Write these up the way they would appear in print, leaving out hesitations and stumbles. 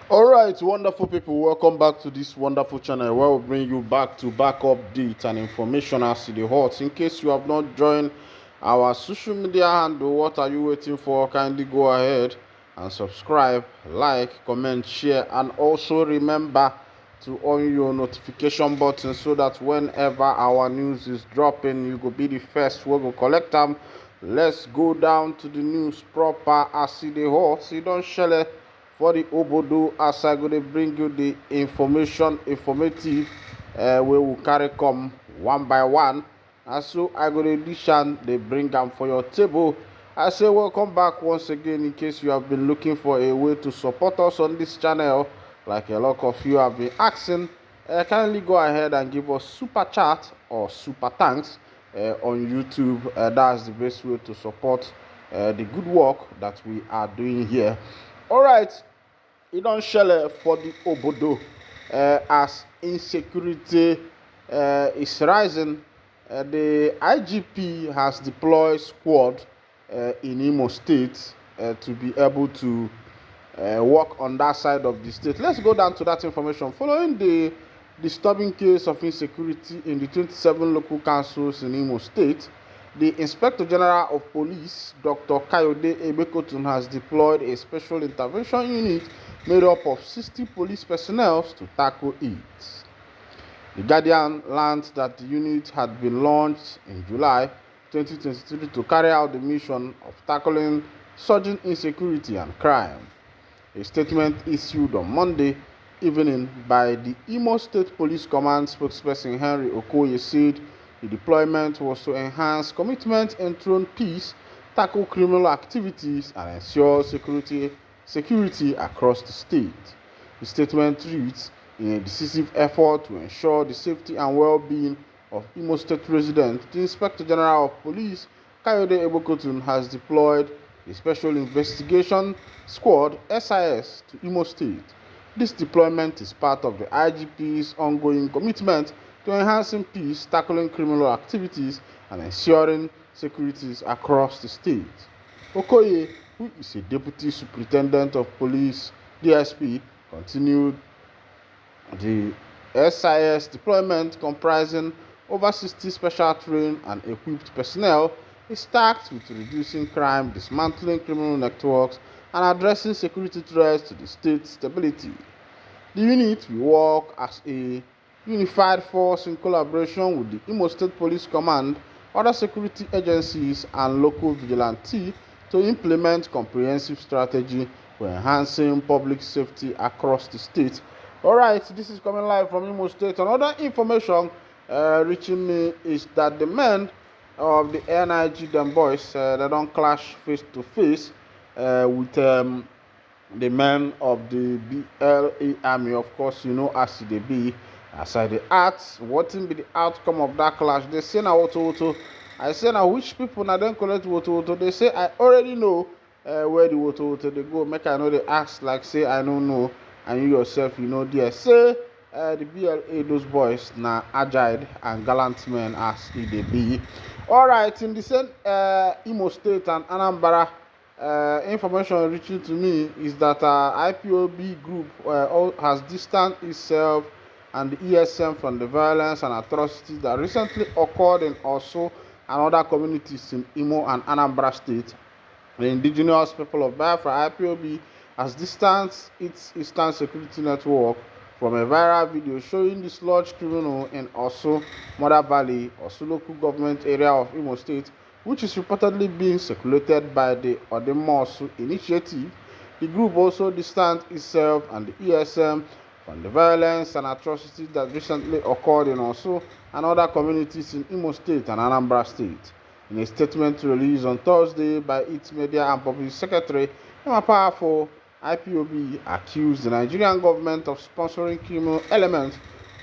All right, wonderful people, welcome back to this wonderful channel where we bring you back to back updates and information as to the hot. In case you have not joined our social media handle, what are you waiting for? Kindly go ahead and subscribe, like, comment, share, and also remember to on your notification button so that whenever our news is dropping, you will be the first we go collect them. Let's go down to the news proper as the hot. You don't share it for the obodo as I go to bring you the informative we will carry come one by one. And so I go to dish and they bring them for your table. I say welcome back once again in case you have been looking for a way to support us on this channel like a lot of you have been asking. Kindly go ahead and give us super chat or super thanks on YouTube. That's the best way to support the good work that we are doing here. All right, it don't shell for the obodo as insecurity is rising. The IGP has deployed squad in Imo State to be able to work on that side of the state. Let's go down to that information. Following the disturbing case of insecurity in the 27 local councils in Imo State, the Inspector General of Police, Dr. Kayode Ebekotun, has deployed a special intervention unit made up of 60 police personnel to tackle it. The Guardian learned that the unit had been launched in July 2023 to carry out the mission of tackling surging insecurity and crime. A statement issued on Monday evening by the Imo State Police Command spokesperson Henry Okoye said the deployment was to enhance commitment, enthrone peace, tackle criminal activities, and ensure security across the state. The statement reads, in a decisive effort to ensure the safety and well-being of Imo State residents, the Inspector General of Police, Kayode Ebokotun, has deployed a Special Investigation Squad (SIS) to Imo State. This deployment is part of the IGP's ongoing commitment to enhancing peace, tackling criminal activities, and ensuring security across the state. Okoye, who is a Deputy Superintendent of Police (DSP), continued the SIS deployment, comprising over 60 special trained and equipped personnel, is tasked with reducing crime, dismantling criminal networks, and addressing security threats to the state's stability. The unit will work as a unified force in collaboration with the Imo State Police Command, other security agencies, and local vigilantes to implement comprehensive strategy for enhancing public safety across the state. Alright, this is coming live from Imo State. Another information reaching me is that the men of the NIG them boys, they don't clash face to face with the men of the BLA army. Of course, you know as they be. As I the ask, what will be the outcome of that clash? They say now woto. I say now which people now don't collect woto. They say I already know where the woto they go. Make I know they ask like say I don't know, and you yourself you know there. Say the BLA those boys now agile and gallant men as they be. All right, in the same Imo State and Anambra. Information reaching to me is that IPOB group has distanced itself and the ESM from the violence and atrocities that recently occurred in also and other communities in Imo and Anambra State. The indigenous people of Biafra, IPOB, has distanced its Eastern Security Network from a viral video showing this large criminal in Osu, Mother Valley, Osu local government area of Imo State, which is reportedly being circulated by the Odemosu initiative. The group also distanced itself and the ESM from the violence and atrocities that recently occurred in Osu and other communities in Imo State and Anambra State. In a statement released on Thursday by its media and public secretary, Emma Powerful, IPOB accused the Nigerian government of sponsoring criminal elements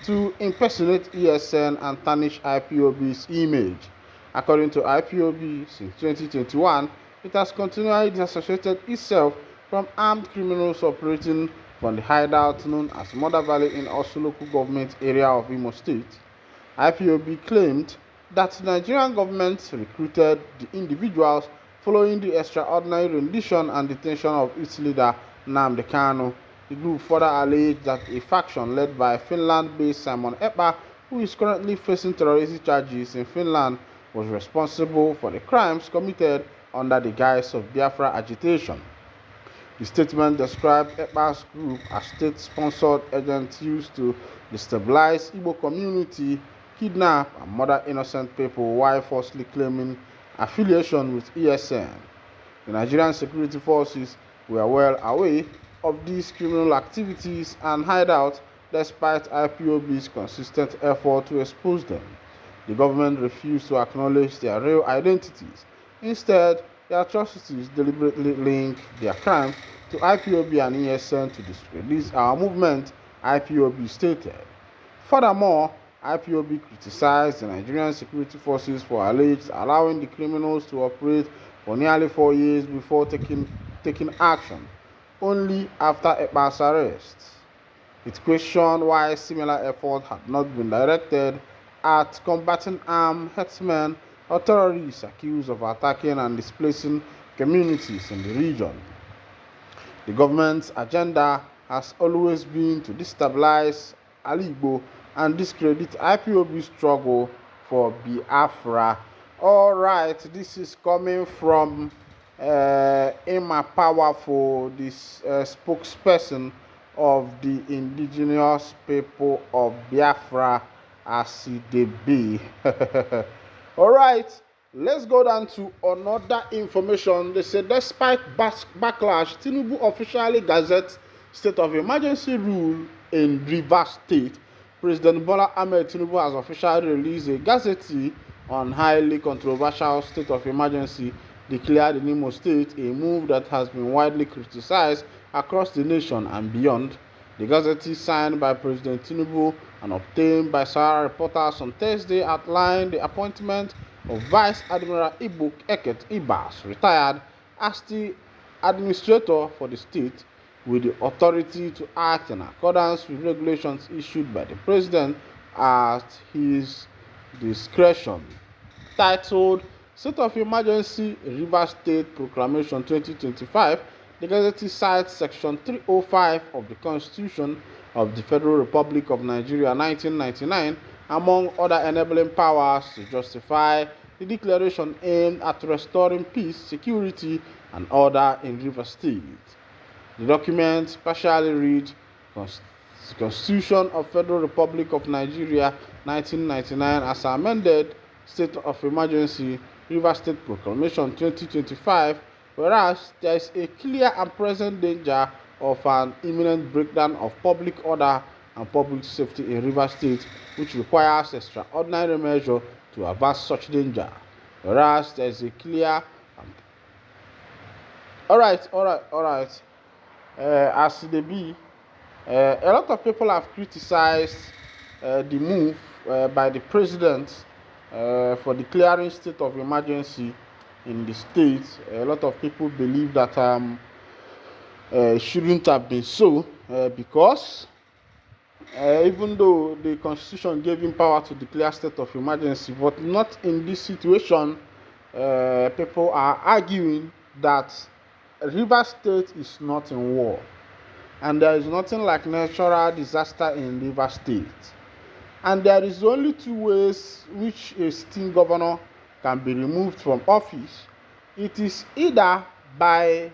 to impersonate ESN and tarnish IPOB's image. According to IPOB, since 2021, it has continually disassociated itself from armed criminals operating from the hideout known as Mother Valley in Osu local government area of Imo State. IPOB claimed that the Nigerian government recruited the individuals following the extraordinary rendition and detention of its leader Nnamdi Kanu. The group further alleged that a faction led by Finland-based Simon Ekpa, who is currently facing terroristic charges in Finland, was responsible for the crimes committed under the guise of Biafra agitation. The statement described Ekpa's group as state-sponsored agents used to destabilize Igbo community, kidnap and murder innocent people while falsely claiming affiliation with ESN. The Nigerian security forces were well aware of these criminal activities and hideouts despite IPOB's consistent effort to expose them. The government refused to acknowledge their real identities. Instead, the atrocities deliberately link their crimes to IPOB and ESN to discredit our movement, IPOB stated. Furthermore, IPOB criticized the Nigerian security forces for alleged allowing the criminals to operate for nearly 4 years before taking action, only after Ekpa's arrest. It questioned why similar efforts had not been directed at combating armed herdsmen or terrorists accused of attacking and displacing communities in the region. The government's agenda has always been to destabilize Igbo and discredit IPOB's struggle for Biafra. All right, this is coming from Emma Powerful, this spokesperson of the indigenous people of Biafra, as they be. All right, let's go down to another information. They say despite backlash, Tinubu officially gazettes state of emergency rule in Rivers State. President Bola Ahmed Tinubu has officially released a gazette on highly controversial state of emergency declared in Imo State, a move that has been widely criticized across the nation and beyond. The gazette, signed by President Tinubu and obtained by Sahara reporters on Thursday, outlined the appointment of Vice Admiral Ibuk Eket Ibas, retired, as the administrator for the state, with the authority to act in accordance with regulations issued by the president at his discretion. Titled State of Emergency Rivers State Proclamation 2025, the Gazette cites Section 305 of the Constitution of the Federal Republic of Nigeria 1999, among other enabling powers, to justify the declaration aimed at restoring peace, security, and order in Rivers State. The document partially reads Constitution of Federal Republic of Nigeria 1999 as amended, State of Emergency Rivers State Proclamation 2025, whereas there is a clear and present danger of an imminent breakdown of public order and public safety in Rivers State, which requires extraordinary measure to avert such danger. Whereas there is a clear all right. As they be, a lot of people have criticized the move by the president for declaring state of emergency in the state. A lot of people believe that it shouldn't have been so because even though the constitution gave him power to declare state of emergency, but not in this situation, people are arguing that Rivers State is not in war, and there is nothing like natural disaster in Rivers State. And there is only two ways which a sitting governor can be removed from office. It is either by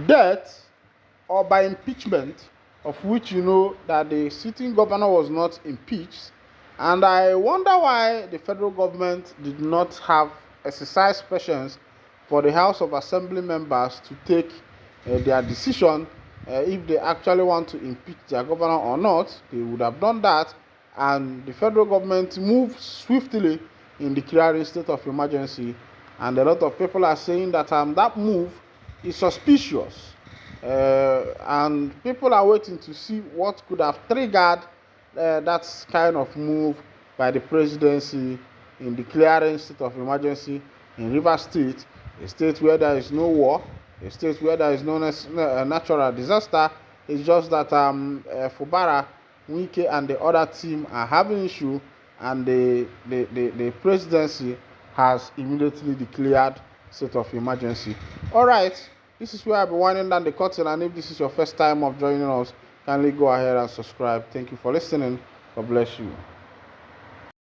death or by impeachment, of which you know that the sitting governor was not impeached. And I wonder why the federal government did not have exercise patience for the House of Assembly members to take their decision if they actually want to impeach their governor or not. They would have done that, and the federal government moved swiftly in declaring state of emergency. And a lot of people are saying that that move is suspicious, and people are waiting to see what could have triggered that kind of move by the presidency in declaring state of emergency in Rivers State, a state where there is no war, a state where there is no natural disaster. It's just that Fubara, Wike, and the other team are having issue, and the presidency has immediately declared state of emergency. All right, This is where I'll be winding down the curtain, and if this is your first time of joining us, kindly go ahead and subscribe. Thank you for listening. God bless you.